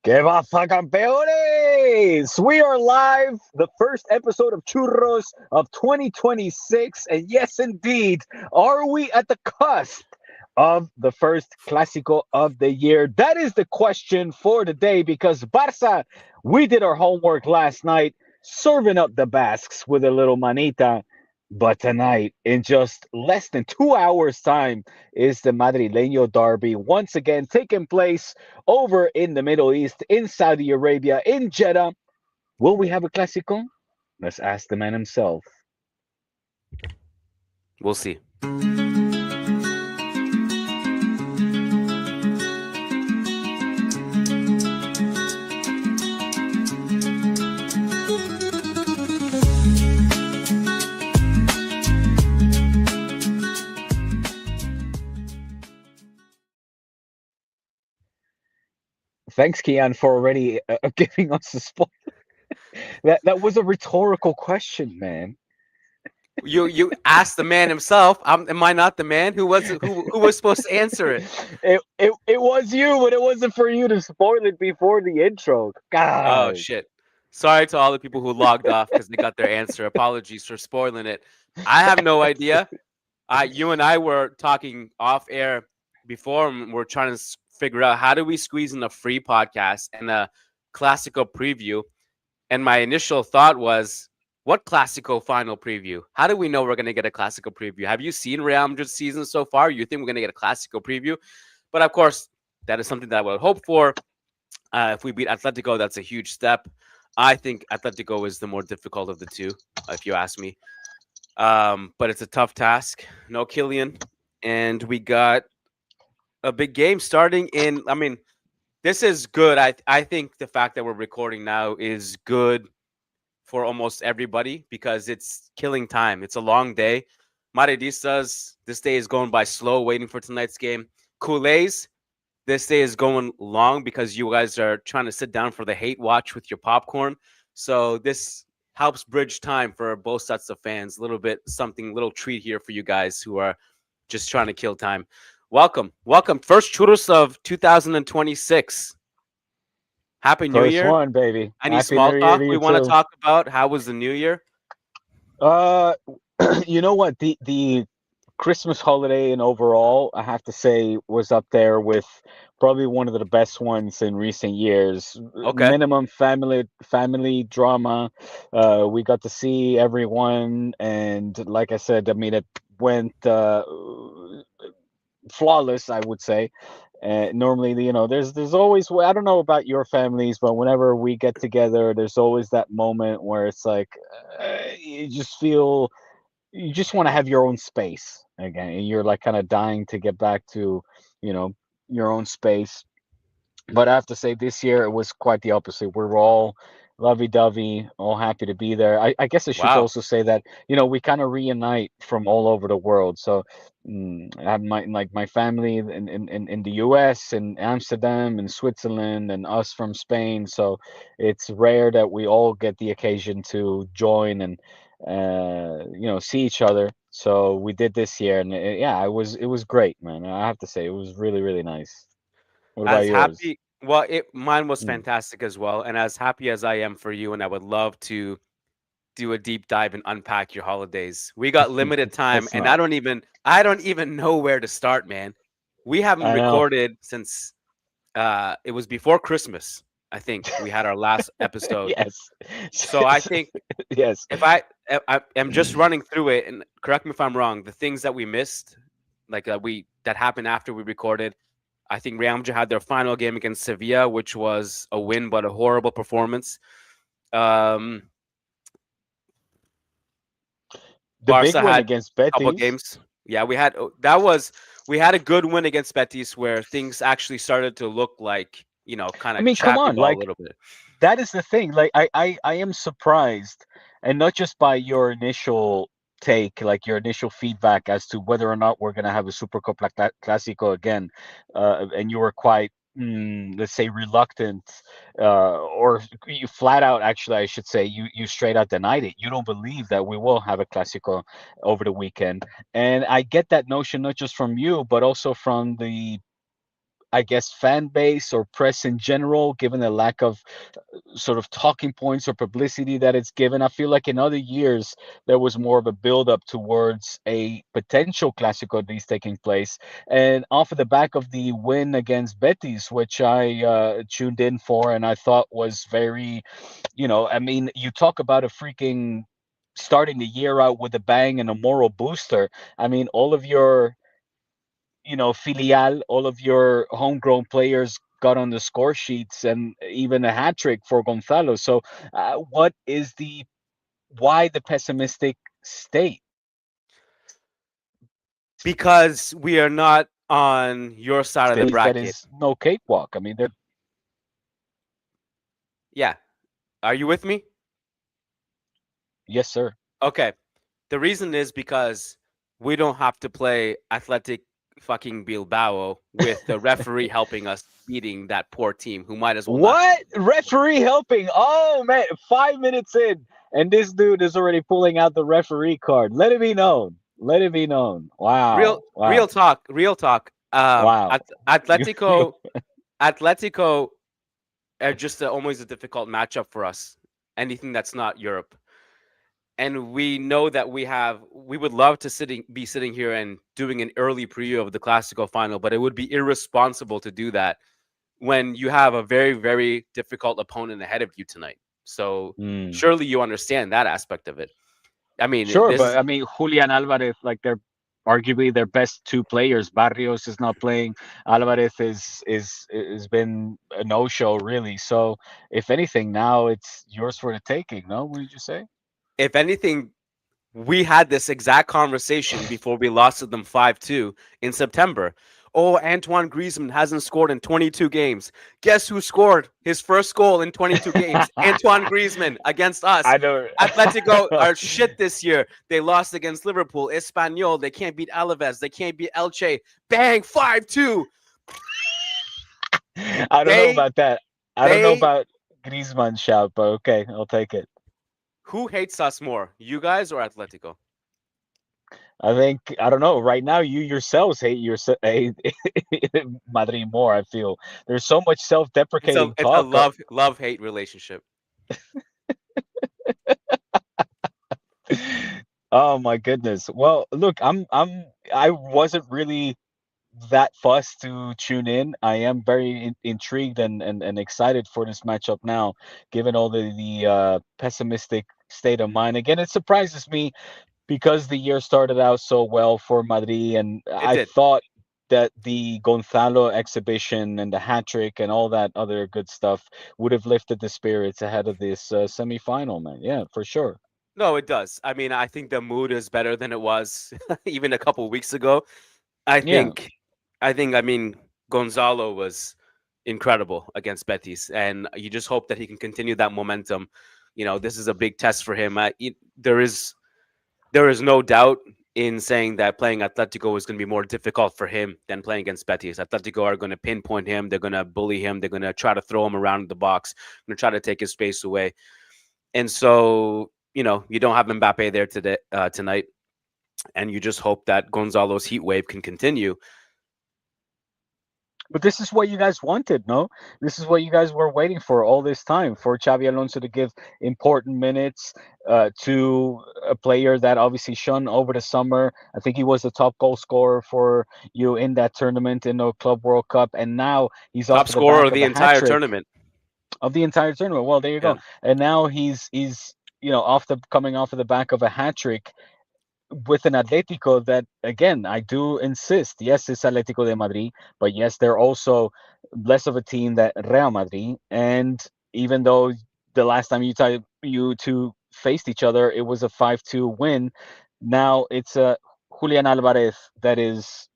¿Qué pasa, campeones? We are live, the first episode of Churros of 2026. And yes, indeed, are we at the cusp of the first Clásico of the year? That is the question for today because Barça, we did our homework last night, serving up the Basques with a little manita. But tonight, in just less than 2 hours' time, is the Madrileño derby once again taking place over in the Middle East, in Saudi Arabia, in Jeddah. Will we have a Clásico? Let's ask the man himself. We'll see. Thanks, Kian, for already giving us a spoiler. That was a rhetorical question, man. You asked the man himself. Am I not the man? Who was supposed to answer it? It was you, but it wasn't for you to spoil it before the intro. Oh God. shit! Sorry to all the people who logged off because they got their answer. Apologies for spoiling it. I have no idea. You and I were talking off air before, and we're trying to figure out how do we squeeze in a free podcast and a classical preview. And my initial thought was, what Classico final preview? How do we know we're going to get a Classico preview? Have you seen Real Madrid's season so far? You think we're going to get a Classico preview? But of course, that is something that I would hope for. If we beat Atletico, that's a huge step. I think Atletico is the more difficult of the two, if you ask me. But it's a tough task. No Kylian. And we got a big game starting in. I mean, this is good. I think the fact that we're recording now is good for almost everybody because it's killing time. It's a long day. Madridistas, this day is going by slow, waiting for tonight's game. Culés, this day is going long because you guys are trying to sit down for the hate watch with your popcorn. So this helps bridge time for both sets of fans. A little bit something, little treat here for you guys who are just trying to kill time. Welcome. First churros of 2026. Happy New First Year. one, baby. Any Happy small New Year to talk you we want to too. talk about? How was the New Year? Uh, you know what? The Christmas holiday and overall, I have to say, was up there with probably one of the best ones in recent years. Okay. Minimum family drama. We got to see everyone, and like I said, I mean, it went flawless, I would say. Normally, there's always, I don't know about your families, but whenever we get together, there's always that moment where it's like you just feel you just want to have your own space again, and you're like kind of dying to get back to you know your own space. But I have to say, this year it was quite the opposite. We were all lovey-dovey, all happy to be there. I guess I should Wow. also say that we kind of reunite from all over the world. So I have my family in the U.S. and Amsterdam and Switzerland, and us from Spain. So it's rare that we all get the occasion to join and see each other. So we did this year, and yeah, it was great, man. I have to say, it was really really nice. What about As yours? happy, well, mine was Mm. fantastic as well. And as happy as I am for you, and I would love to do a deep dive and unpack your holidays. We got limited time, Let's and not. I don't even know where to start, man. We haven't I know. recorded since it was before Christmas. I think we had our last episode. Yes. So I think Yes. if I am just running through it, and correct me if I'm wrong, the things that we missed, like that happened after we recorded. I think Real Madrid had their final game against Sevilla, which was a win but a horrible performance. Um, The big Barca win had against a couple Betis. games. Yeah, we had a good win against Betis where things actually started to look like kind I of mean, come chappy on, ball a like little bit. that is the thing. Like I am surprised, and not just by your initial take, like your initial feedback as to whether or not we're gonna have a Supercopa Clásico again, and you were quite, let's say, reluctant, or you flat out, actually, I should say, you straight out denied it. You don't believe that we will have a Clásico over the weekend, and I get that notion not just from you, but also from the I guess, fan base or press in general, given the lack of sort of talking points or publicity that it's given. I feel like in other years there was more of a build up towards a potential Clásico at least taking place. And off of the back of the win against Betis, which I tuned in for and I thought was very, I mean, you talk about a freaking starting the year out with a bang and a moral booster. I mean, all of your filial, all of your homegrown players got on the score sheets and even a hat trick for Gonzalo. So, what is why the pessimistic state? Because we are not on your side of the That bracket. is no cakewalk. I mean, they're Yeah. Are you with me? yes, sir. Okay. The reason is because we don't have to play Athletic fucking Bilbao with the referee helping us beating that poor team who might as well not. What referee helping? Oh man, 5 minutes in, and this dude is already pulling out the referee card. Let it be known. Let it be known. Real, Wow, real wow, talk, real talk. wow. Atletico are just always a difficult matchup for us. Anything that's not Europe, and we know that we would love to be sitting here and doing an early preview of the Clásico final, but it would be irresponsible to do that when you have a very, very difficult opponent ahead of you tonight. So Mm. surely you understand that aspect of it. I mean, Sure, this but is I mean, Julian Alvarez, like they're arguably their best two players. Barrios is not playing. Alvarez is been a no show really. So if anything, now it's yours for the taking. No, what did you say? if anything, we had this exact conversation before we lost to them 5-2 in September. Oh, Antoine Griezmann hasn't scored in 22 games. Guess who scored his first goal in 22 games? Antoine Griezmann against us. I don't. Atletico are shit this year. They lost against Liverpool, Espanyol. They can't beat Alaves. They can't beat Elche. Bang, 5-2. I don't know They, about that. I don't know they, about Griezmann shout, but okay, I'll take it. who hates us more, you guys or Atletico? I think I don't know. Right now, you yourselves hate Madrid more. I feel there's so much It's a self-deprecating it's a talk. love hate relationship. Oh my goodness. Well, look, I wasn't really that fussed to tune in. I am very intrigued and excited for this matchup now, given all the pessimistic state of mind. Again, it surprises me because the year started out so well for Madrid, and It I did. thought that the Gonzalo exhibition and the hat trick and all that other good stuff would have lifted the spirits ahead of this semifinal, man. Yeah, for sure. No, it does. I mean, I think the mood is better than it was even a couple weeks ago. I Yeah. think, I mean, Gonzalo was incredible against Betis, and you just hope that he can continue that momentum. This is a big test for him. There is no doubt in saying that playing Atletico is going to be more difficult for him than playing against Betis. Atletico are going to pinpoint him. They're going to bully him. They're going to try to throw him around the box. Going to try to take his space away. And so, you don't have Mbappe there tonight, and you just hope that Gonzalo's heat wave can continue. But this is what you guys wanted, no? This is what you guys were waiting for all this time for Xavi Alonso to give important minutes to a player that obviously shone over the summer. I think he was the top goal scorer for you in that tournament in the Club World Cup, and now he's Top off of the scorer back of of the a hat entire trick tournament. of the entire tournament. Well, there you Yeah. go. And now he's off the coming off of the back of a hat trick with an Atletico that, again, I do insist, yes, it's Atletico de Madrid, but yes, they're also less of a team than Real Madrid. And even though the last time you two faced each other, it was a 5-2 win, now it's a Julian Alvarez that is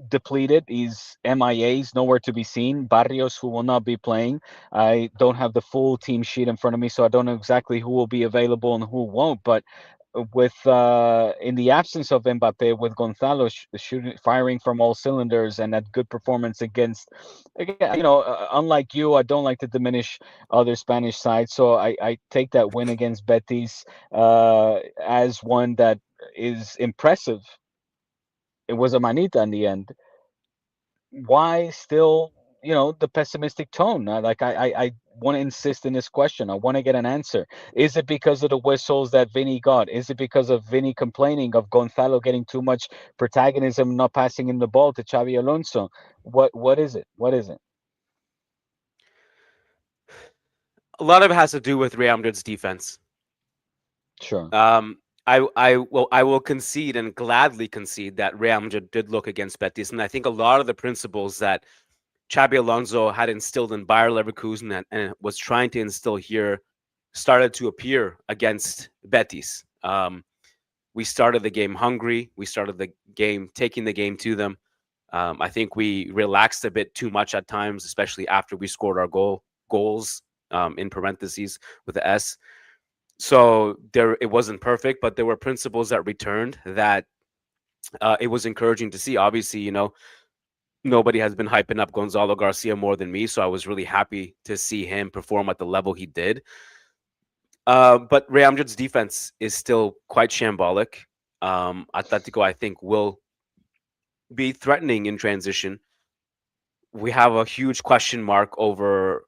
depleted. He's MIA. He's nowhere to be seen. Barrios, who will not be playing. I don't have the full team sheet in front of me, so I don't know exactly who will be available and who won't. But with in the absence of Mbappe, with Gonzalo shooting, firing from all cylinders, and that good performance against, again, unlike you, I don't like to diminish other Spanish sides, so I take that win against Betis as one that is impressive. It was a manita in the end. Why still? the pessimistic tone. I want to insist in this question. I want to get an answer. Is it because of the whistles that Vinny got? Is it because of Vinny complaining of Gonzalo getting too much protagonism, not passing in the ball to Xavi Alonso? What is it? What is it? A lot of it has to do with Real Madrid's defense. Sure. Um, I will concede and gladly concede that Real Madrid did look against Betis, and I think a lot of the principles that Xabi Alonso had instilled in Bayer Leverkusen and was trying to instill here started to appear against Betis. We started the game hungry. We started the game taking the game to them. I think we relaxed a bit too much at times, especially after we scored our goals in parentheses with the S. So there, it wasn't perfect, but there were principles that returned that it was encouraging to see. Obviously, nobody has been hyping up Gonzalo Garcia more than me, so I was really happy to see him perform at the level he did. But Real Madrid's defense is still quite shambolic. Atletico, I think, will be threatening in transition. We have a huge question mark over,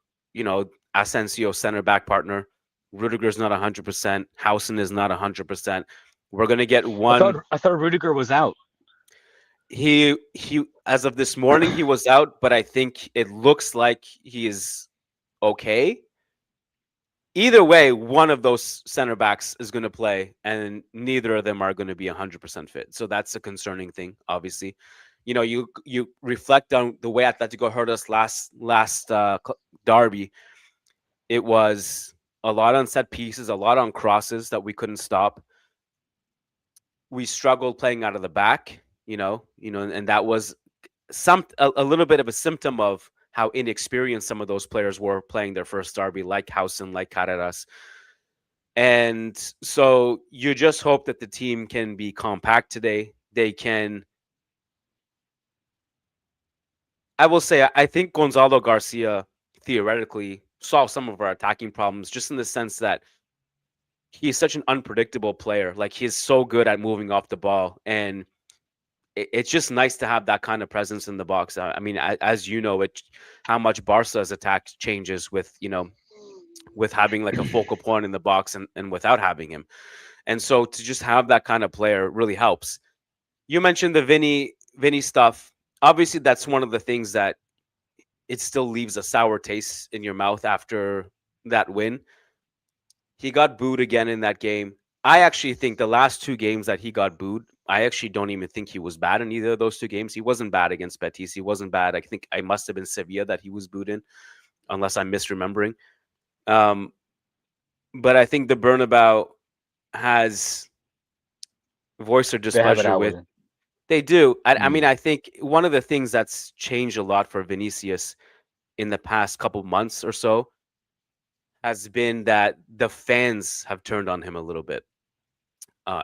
Asensio center back partner. Rudiger's not 100%. Hausen is not 100%. We're gonna get I thought one. I thought Rudiger was out. He as of this morning he was out, but I think it looks like he is okay. Either way, one of those center backs is going to play, and neither of them are going to be 100% fit. So that's a concerning thing. Obviously, you reflect on the way Atletico hurt us last derby. It was a lot on set pieces, a lot on crosses that we couldn't stop. We struggled playing out of the back, and that was a little bit of a symptom of how inexperienced some of those players were playing their first derby, like Hausen, like Carreras. And so you just hope that the team can be compact today. They can. I will say, I think Gonzalo Garcia theoretically solved some of our attacking problems, just in the sense that he's such an unpredictable player. Like, he's so good at moving off the ball, and it's just nice to have that kind of presence in the box. I mean, as you know, how much Barca's attack changes with having like a focal point in the box and without having him. And so to just have that kind of player really helps. You mentioned the Vinny stuff. Obviously, that's one of the things that it still leaves a sour taste in your mouth after that win. He got booed again in that game. I actually think the last two games that he got booed, I actually don't even think he was bad in either of those two games. He wasn't bad against Betis. He wasn't bad. I think I must have been Sevilla that he was booed in, unless I'm misremembering. Um, but I think the Bernabeu has voiced their They have it displeasure out with. with it. They do. I Mm. mean, I think one of the things that's changed a lot for Vinicius in the past couple months or so has been that the fans have turned on him a little bit.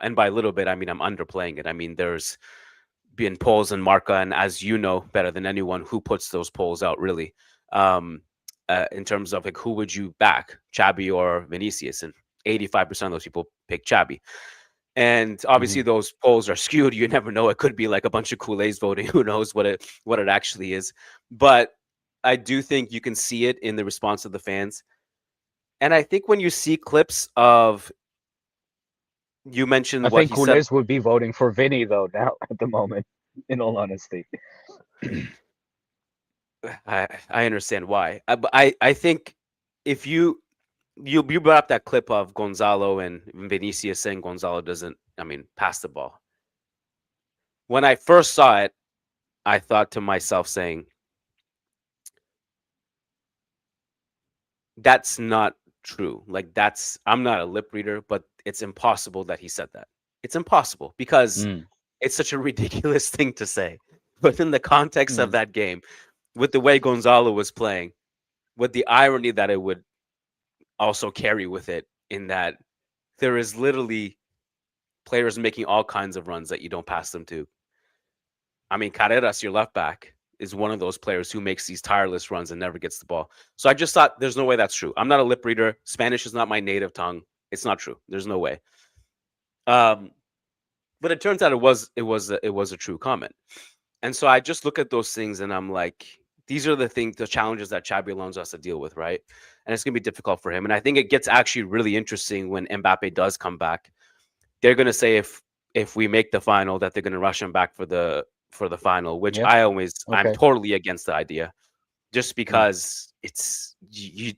And by a little bit, I mean, I'm underplaying it. I mean, there's been polls in Marca, and as you know better than anyone, who puts those polls out really, in terms of like who would you back, Xabi or Vinicius, and 85% of those people pick Xabi. And obviously, Hmm. those polls are skewed. You never know; it could be like a bunch of Kool-Aids voting. Who knows what it actually is? But I do think you can see it in the response of the fans. And I think when you see clips of, you I mentioned what think he said. Kules would be voting for Vinny though now at the moment. In all honesty. I understand why. But I think if you brought up that clip of Gonzalo and Vinicius saying Gonzalo doesn't, I mean, pass the ball. When I first saw it, I thought to myself saying, that's not true. Like, I'm not a lip reader, but it's impossible that he said that. It's impossible because Mm. it's such a ridiculous thing to say. But in the context of Mm. that game, with the way Gonzalo was playing, with the irony that it would also carry with it, in that there is literally players making all kinds of runs that you don't pass them to. I mean, Carreras, your left back, is one of those players who makes these tireless runs and never gets the ball. So I just thought there's no way that's true. I'm not a lip reader. Spanish is not my native tongue. It's not true. There's no way. Um, but it turns out it was a true comment. And so I just look at those things and I'm like, these are the challenges that Xabi Alonso has to deal with, right? And it's going to be difficult for him. And I think it gets actually really interesting when Mbappe does come back. They're going to say if we make the final that they're going to rush him back for the final, which Yep. I'm Okay. totally against the idea, just Mm. because you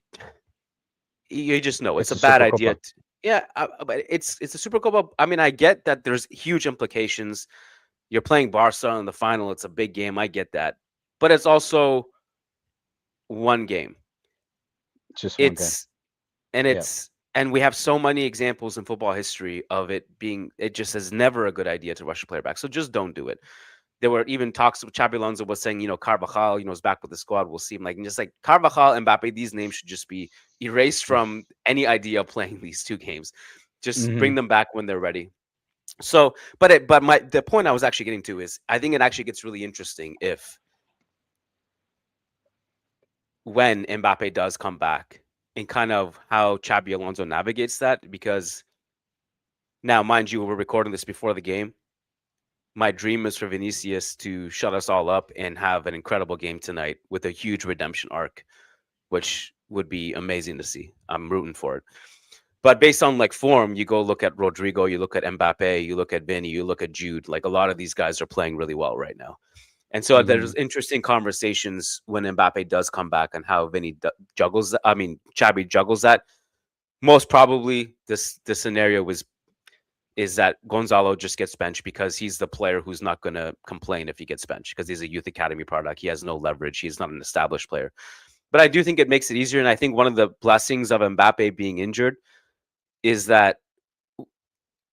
just know it's It's a a bad Super idea. Copa. Yeah, but it's a Super Copa. I mean, I get that there's huge implications. You're playing Barca in the final. It's a big game. I get that, but it's also one game. Just one game. It's and Yeah. it's and we have so many examples in football history of it just is never a good idea to rush a player back. So just don't do it. There were even talks with Xabi Alonso was saying, Carvajal, is back with the squad. We'll see him like and just like Carvajal and Mbappe, these names should just be erased from any idea of playing these two games. Just Mm-hmm. bring them back when they're ready. So, but the point I was actually getting to is I think it actually gets really interesting if when Mbappe does come back and kind of how Xabi Alonso navigates that because now, mind you, we're recording this before the game. My dream is for Vinicius to shut us all up and have an incredible game tonight with a huge redemption arc, which would be amazing to see. I'm rooting for it. But based on like form, you go look at Rodrigo, you look at Mbappe, you look at Vinny, you look at Jude. Like a lot of these guys are playing really well right now. And so Mm-hmm. there's interesting conversations when Mbappe does come back and how Vinny juggles. I mean, Xabi juggles that. Most probably, this scenario is that Gonzalo just gets benched because he's the player who's not going to complain if he gets benched because he's a youth academy product. He has no leverage. He's not an established player. But I do think it makes it easier. And I think one of the blessings of Mbappe being injured is that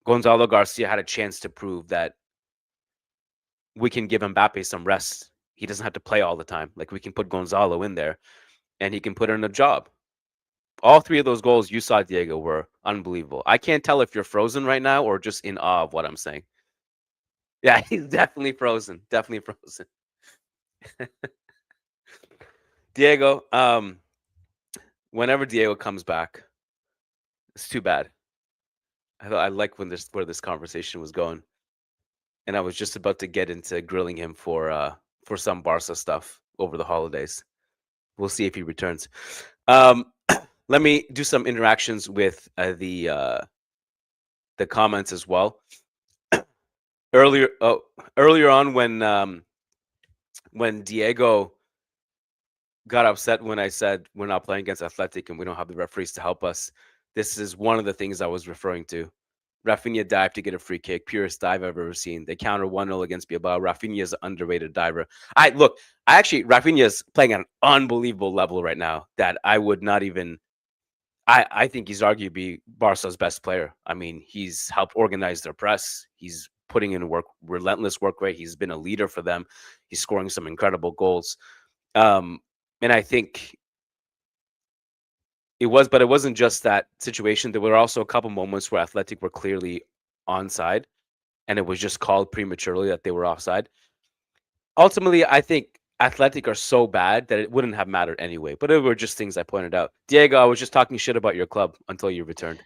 Gonzalo Garcia had a chance to prove that we can give Mbappe some rest. He doesn't have to play all the time. Like we can put Gonzalo in there and he can put in a job. All three of those goals you saw, Diego, were unbelievable. I can't tell if you're frozen right now or just in awe of what I'm saying. Yeah, he's definitely frozen. Definitely frozen. Diego, whenever Diego comes back, it's too bad. I like when this where this conversation was going, and I was just about to get into grilling him for some Barca stuff over the holidays. We'll see if he returns. Um, let me do some interactions with the comments as well. Earlier, earlier on when Diego got upset when I said we're not playing against Athletic and we don't have the referees to help us. This is one of the things I was referring to. Rafinha dived to get a free kick, purest dive I've ever seen. They counter 1-0 against Bilbao. Rafinha is an underrated diver. I actually Rafinha is playing at an unbelievable level right now that I would not even I think he's arguably Barca's best player. I mean, he's helped organize their press. He's putting in work, relentless work rate. He's been a leader for them. He's scoring some incredible goals. Um, and I think but it wasn't just that situation. There were also a couple moments where Athletic were clearly onside, and it was just called prematurely that they were offside. Ultimately, I think Athletic are so bad that it wouldn't have mattered anyway. But it were just things I pointed out. Diego, I was just talking shit about your club until you returned.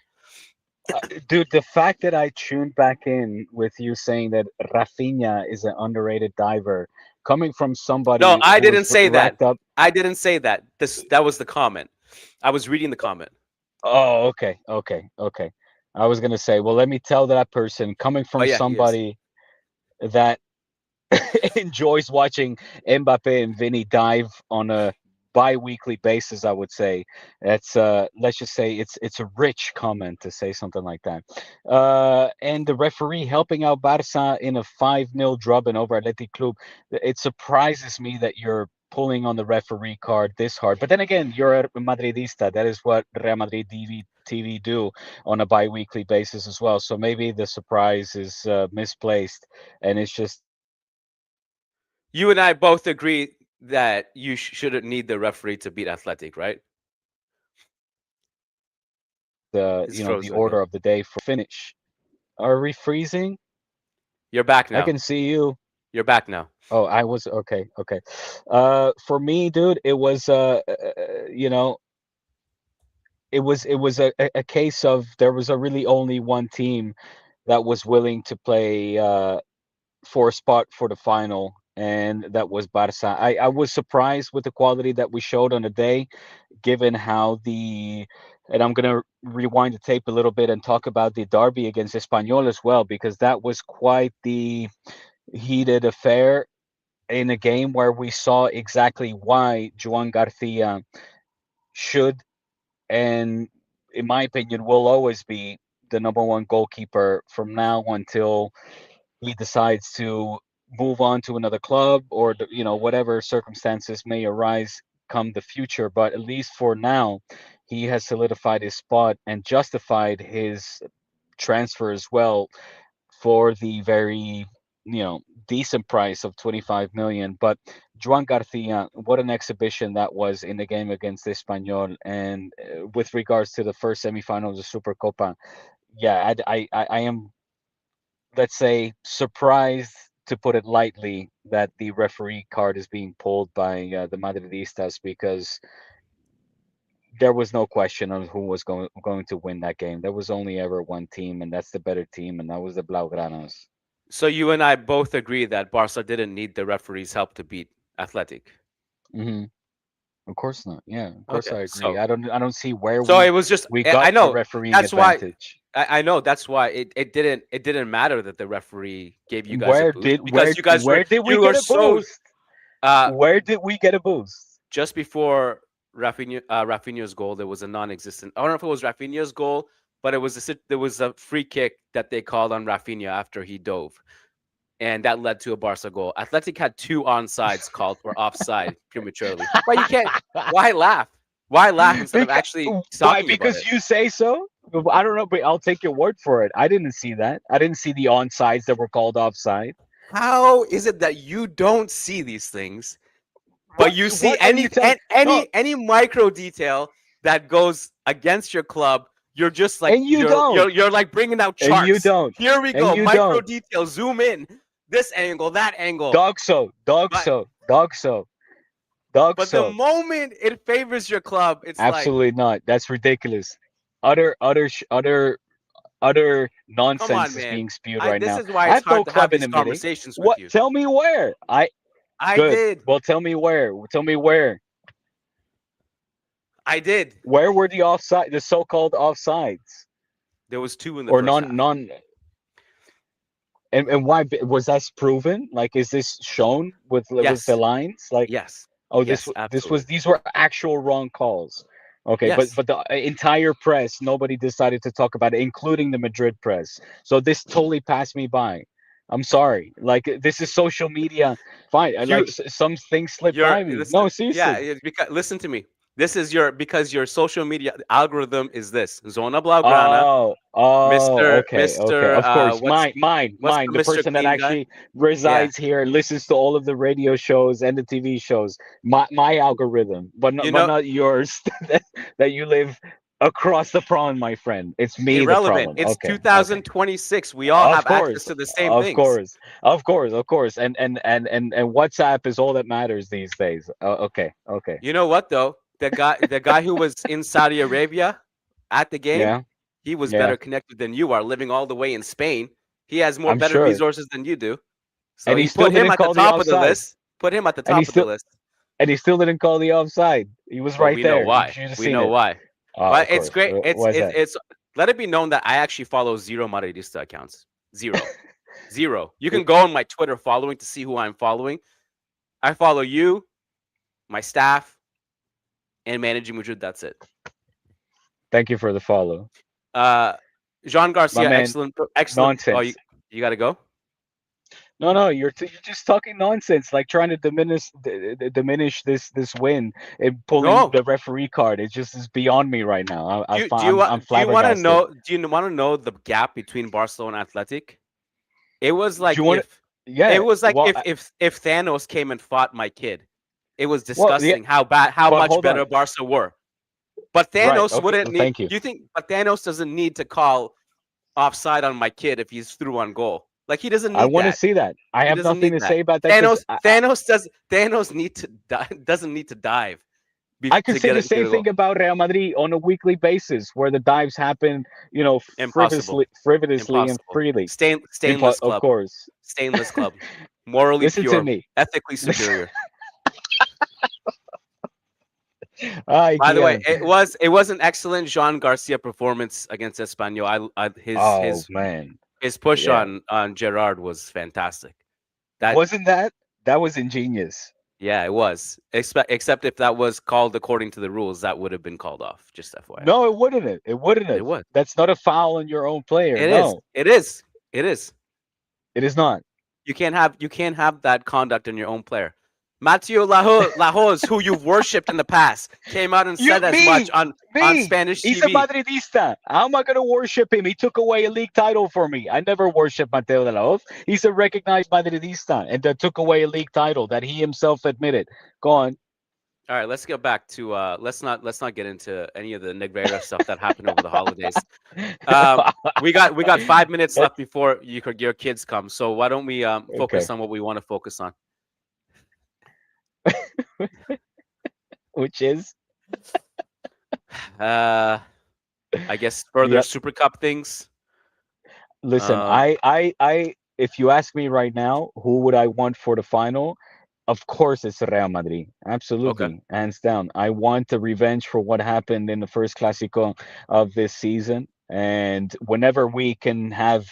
Dude, the fact that I tuned back in with you saying that Rafinha is an underrated diver, coming from No, somebody I who was didn't say that. racked up. I didn't say that. That was the comment. I was reading the comment. Oh, okay, okay, okay. I was gonna say, well, let me tell that person, coming Oh from yeah, he is. somebody that enjoys watching Mbappe and Vinny dive on a bi-weekly basis, I would say. That's let's just say it's a rich comment to say something like that. And the referee helping out Barça in a 5-0 drubbing over Athletic Club. It surprises me that you're pulling on the referee card this hard. But then again, you're a Madridista. That is what Real Madrid TV do on a bi-weekly basis as well. So maybe the surprise is misplaced, and it's just You and I both agree that you shouldn't need the referee to beat Athletic, right? the He's the frozen order again. of the day for finish. Are we freezing? You're back I now. can see you. You're back now. Oh, I was okay. Okay. For me, dude, it was you know, it was a case of there was a really only one team that was willing to play for a spot for the final, and that was Barça. I was surprised with the quality that we showed on the day, given how and I'm gonna rewind the tape a little bit and talk about the derby against Espanyol as well, because that was quite the heated affair in a game where we saw exactly why Juan Garcia should, and in my opinion, will always be the number one goalkeeper from now until he decides to move on to another club, or whatever circumstances may arise come the future. But at least for now, he has solidified his spot and justified his transfer as well, for the very decent price of 25 million. But Juan Garcia, what an exhibition that was in the game against Espanyol. And with regards to the first semifinal of the Super Copa, yeah, I am, let's say, surprised, to put it lightly, that the referee card is being pulled by the Madridistas, because there was no question on who was going to win that game. There was only ever one team, and that's the better team, and that was the Blaugranas. So you and I both agree that Barca didn't need the referee's help to beat Athletic. Hmm. Of course not. Yeah, of course Okay, I agree. so I don't see where it was just we I got a know refereeing that's why advantage. I know that's why it didn't matter that the referee gave you guys a Where boost did because where did we you were get a so boost? uh Where did we get a boost? just before Rafinha's goal, there was a non-existent. I don't know if it was Rafinha's goal, but there was a free kick that they called on Rafinha after he dove, and that led to a Barca goal. Athletic had two onsides called or offside prematurely. But you can't. Why laugh? Why laugh instead of Because actually why? talking about Because it? you say so. I don't know, but I'll take your word for it. I didn't see that. I didn't see the onsides that were called offside. How is it that you don't see these things, but What? you see What are you telling? No, any micro detail that goes against your club? You're just like and you don't, you're like bringing out and you charts. don't, Here we and go, you micro don't. detail, zoom in, this angle, that angle. Dog so, dog But so, dog so, dog but the so. moment it favors your club, it's like, Absolutely not. That's ridiculous. Utter come on, nonsense is man. being spewed I right This now. is why I it's have no hard to have club in these admitting. conversations with What? you. Tell me where. I Good. did. Well, tell me where. Tell me where. I did. Where were the so-called offsides, There was two in the or first half. non? And why was that proven? Like, is this shown with the Yes. lines? Like, Yes. oh, Yes, absolutely. these were actual wrong calls. Okay, but Yes. the entire press, nobody decided to talk about it, including the Madrid press. So this totally passed me by. I'm sorry. Like, this is social media. Fine. You Some things slip You're by me. this, No, yeah, seriously. because listen to me. This is because your social media algorithm is this Zona Blaugrana, Okay, okay. Mister Of course, what's mine. the The Mister person that Clean guy? actually Yeah, resides here, listens to all of the radio shows and the TV shows. My algorithm, you but know, not yours. That you live across the pond, my friend. It's me the irrelevant. problem. It's Okay, okay. 2026. We all Of have access course, to the same of things. course, of course. And WhatsApp is all that matters these days. Okay, okay. You know what though? The guy who was in Saudi Arabia at the game, Yeah, he was yeah. better connected than you are, living all the way in Spain. He has more I'm better sure. resources than you do. So And he he still put him didn't at the call the top of the offside. list. Put him at the And he top of the still list. and he still didn't call the offside. He was Well, right we know there. You why. should have We seen know it. why. Oh, But of it's course. great. What's that? It's let it be known that I actually follow zero Madridista accounts. Zero. Zero. You can go on my Twitter following to see who I'm following. I follow you, my staff, and managing Madrid. That's it. Thank you for the follow, Uh Jean my Garcia, man. excellent. Oh, Nonsense. you gotta go. No, you're just talking nonsense, like trying to diminish this win and pulling No. the referee card. It just is beyond me right now. I'm Do you want to flabbergasted. know? Do you want to know the gap between Barcelona and Athletic? It was Do like you want to? it Yeah. was like Well, if Thanos came and fought my kid. It was yeah. disgusting how But much hold on. better Barca were. But Right. Thanos Okay. wouldn't need. Thank you. Do you think? But Thanos doesn't need to call offside on my kid if he's through on goal. Like he doesn't I need want to that. see that. I He have doesn't nothing need to that. say about that because Thanos need to doesn't need to dive I could to say the get same a goal. thing about Real Madrid on a weekly basis, where the dives happen, Impossible. frivolously and Impossible. freely. Stainless Of club. course. Stainless club. morally Listen to pure, me. ethically Listen. superior. Ay, By the way, Kian. it was an excellent Jean Garcia performance against Espanyol. His Oh his man. his push Yeah. on Gerard was fantastic. That Wasn't that was ingenious. Yeah, it was. Except if that was called according to the rules, that would have been called off. Just FYI. No, it wouldn't have. It wouldn't It have. was. That's not a foul on your own player. It is. No, It is. It is. it is not. You can't have that conduct in your own player. Mathieu Lahoz, who you've worshipped in the past, came out and You, said as much on me. Spanish He's a TV. Madridista. How am I going to worship him? He took away a league title for me. I never worshiped Mateo de la Hoz. He's a recognized Madridista, and that took away a league title that he himself admitted. Go on. All right, let's get back to let's not get into any of the Negreira stuff that happened over the holidays. We got 5 minutes Let's, left before your kids come. So why don't we okay. focus on what we want to focus on? Which is Uh, I guess further the Super Cup things. listen. Um, If you ask me right now, who would I want for the final? Of course, it's Real Madrid. okay. Absolutely, hands down. I want the revenge for what happened in the first Clásico of this season. And whenever we can have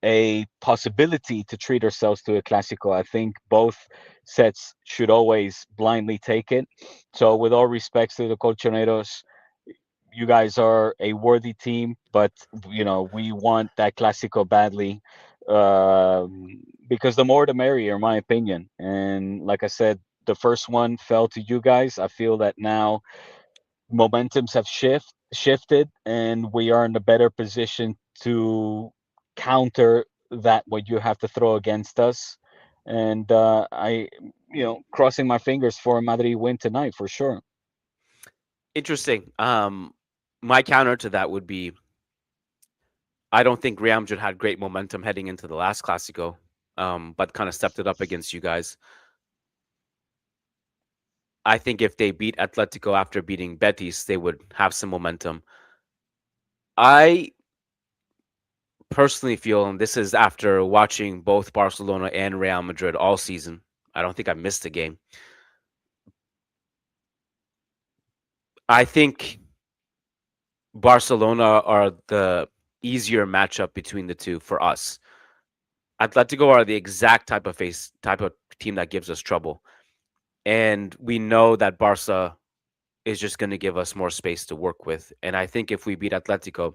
a possibility to treat ourselves to a Clásico, I think both sets should always blindly take it. So, with all respects to the Colchoneros, you guys are a worthy team, but we want that Clásico badly, because the more the merrier, in my opinion. And like I said, the first one fell to you guys. I feel that now momentums have shifted, and we are in a better position to counter that what you have to throw against us. And crossing my fingers for a Madrid win tonight for sure. Interesting. My counter to that would be I don't think Real Madrid had great momentum heading into the last Clásico, but kind of stepped it up against you guys. I think if they beat Atletico after beating Betis, they would have some momentum. I personally feel, and this is after watching both Barcelona and Real Madrid all season, I don't think I missed a game. I think Barcelona are the easier matchup between the two for us. Atletico are the exact type of team that gives us trouble. And we know that Barca is just going to give us more space to work with. And I think if we beat Atletico,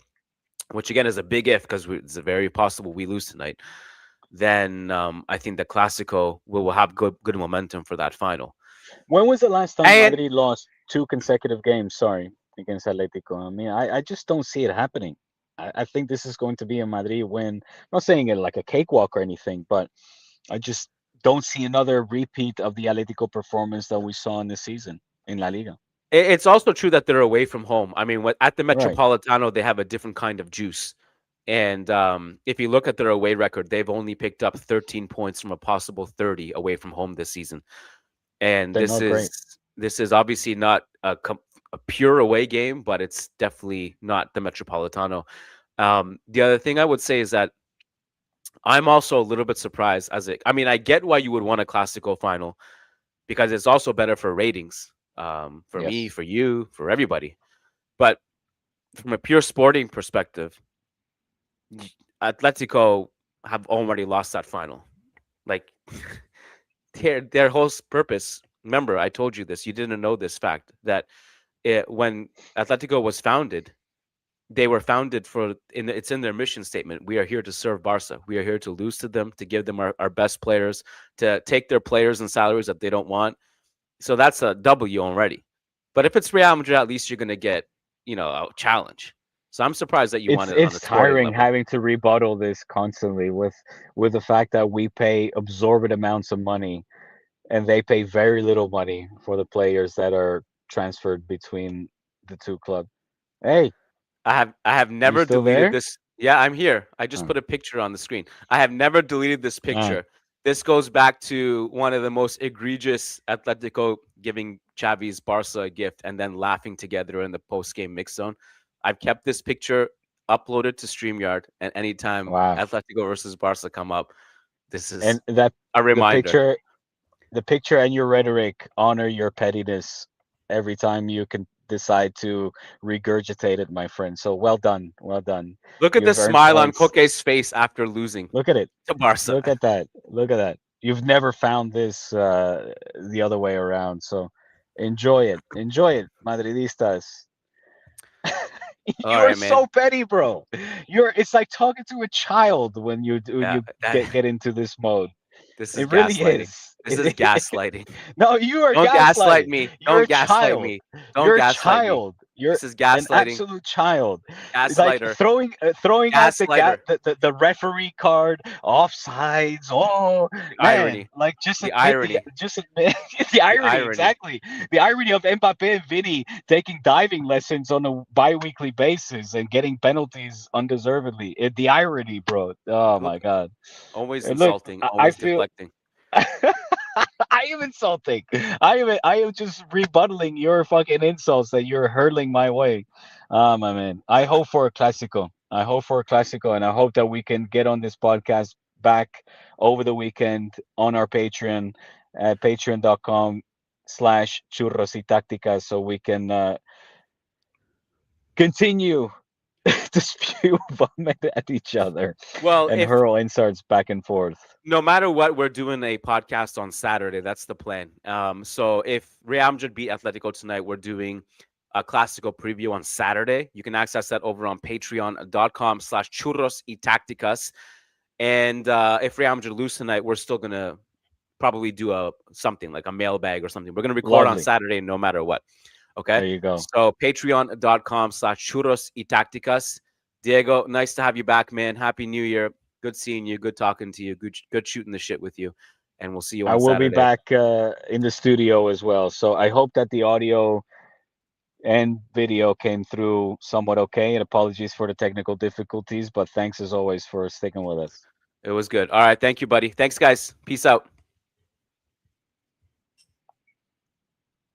which again is a big if because it's very possible we lose tonight, then I think the Clásico will have good momentum for that final. When was the last time And Madrid lost two consecutive games? Sorry, against Atletico. I mean, I just don't see it happening. I think this is going to be a Madrid win. I'm not saying it like a cakewalk or anything, but I just don't see another repeat of the Atletico performance that we saw in this season in La Liga. it's also true that they're away from home. I mean, at the Right. Metropolitano, they have a different kind of juice. And if you look at their away record, they've only picked up 13 points from a possible 30 away from home this season. And They're this not is great. this is obviously not a pure away game, but it's definitely not the Metropolitano. The other thing I would say is that I'm also a little bit surprised. I mean, I get why you would want a Classico final because it's also better for ratings, for me, Yes. for you, for everybody. But from a pure sporting perspective, Atletico have already lost that final. Like their whole purpose. Remember, I told you this. You didn't know this fact that when Atletico was founded, they were founded it's in their mission statement. We are here to serve Barca. We are here to lose to them, to give them our best players, to take their players and salaries that they don't want. So that's a W already. But if it's Real Madrid, at least you're going to get, a challenge. So I'm surprised that you It's want it on it's a sporting tiring level. having to rebuttal this constantly with the fact that we pay absorbent amounts of money and they pay very little money for the players that are transferred between the two clubs. Hey, I have you never still deleted there? this. Yeah, I'm here. I just Oh, put a picture on the screen. I have never deleted this oh, picture. This goes back to one of the most egregious Atletico giving Xavi's Barca a gift and then laughing together in the post-game mix zone. I've kept this picture uploaded to StreamYard, and anytime wow. Atletico versus Barca come up, This is And that a the reminder. picture, the picture and your rhetoric honor your pettiness every time you can decide to regurgitate it, my friend. So well done, well done. Look at the You've earned smile on points. Koke's face after losing Look at it. to Barca. Look at that. Look at that. You've never found this the other way around. So enjoy it. Enjoy it, Madridistas. All You are right, man. so petty, bro. It's like talking to a child when Yeah, you that, get into this mode. this is It really gaslighting. is. This is gaslighting. No, you are Don't gaslight gaslighting. me. You're Don't a gaslight child. me. Don't You're a gaslight me. child. You're This is an gaslighting. absolute child. It's like Gaslighter. throwing out Gaslighter. the referee card, offsides. Oh The man, irony. like just The admit irony. just admit the The irony. irony. Exactly, the irony of Mbappe and Vinny taking diving lessons on a bi-weekly basis and getting penalties undeservedly. The irony, bro. Oh my Look, god. always And look, insulting, I always feel. deflecting. I am insulting. I am just rebuttaling your fucking insults that you're hurling my way. My man. I hope for a Clásico. I hope for a Clásico, and I hope that we can get on this podcast back over the weekend on our Patreon at patreon.com/churros y tácticas so we can continue to spew vomit at each other Well, and if hurl insults back and forth. no matter what, we're doing a podcast on Saturday. That's the plan. So if Real Madrid beat Atletico tonight, we're doing a Clásico preview on Saturday. You can access that over on patreon.com/churros y tácticas. And if Real Madrid lose tonight, we're still gonna probably do a something like a mailbag or something. We're gonna record on Lovely. Saturday no matter what. Okay. There you go. So patreon.com/churros y tácticas. Diego, nice to have you back, man. Happy New Year. Good seeing you. Good talking to you. Good shooting the shit with you. And we'll see you I on will be Saturday. back in the studio as well. So I hope that the audio and video came through somewhat okay. And apologies for the technical difficulties, but thanks as always for sticking with us. It was good. All right. Thank you, buddy. Thanks, guys. Peace out.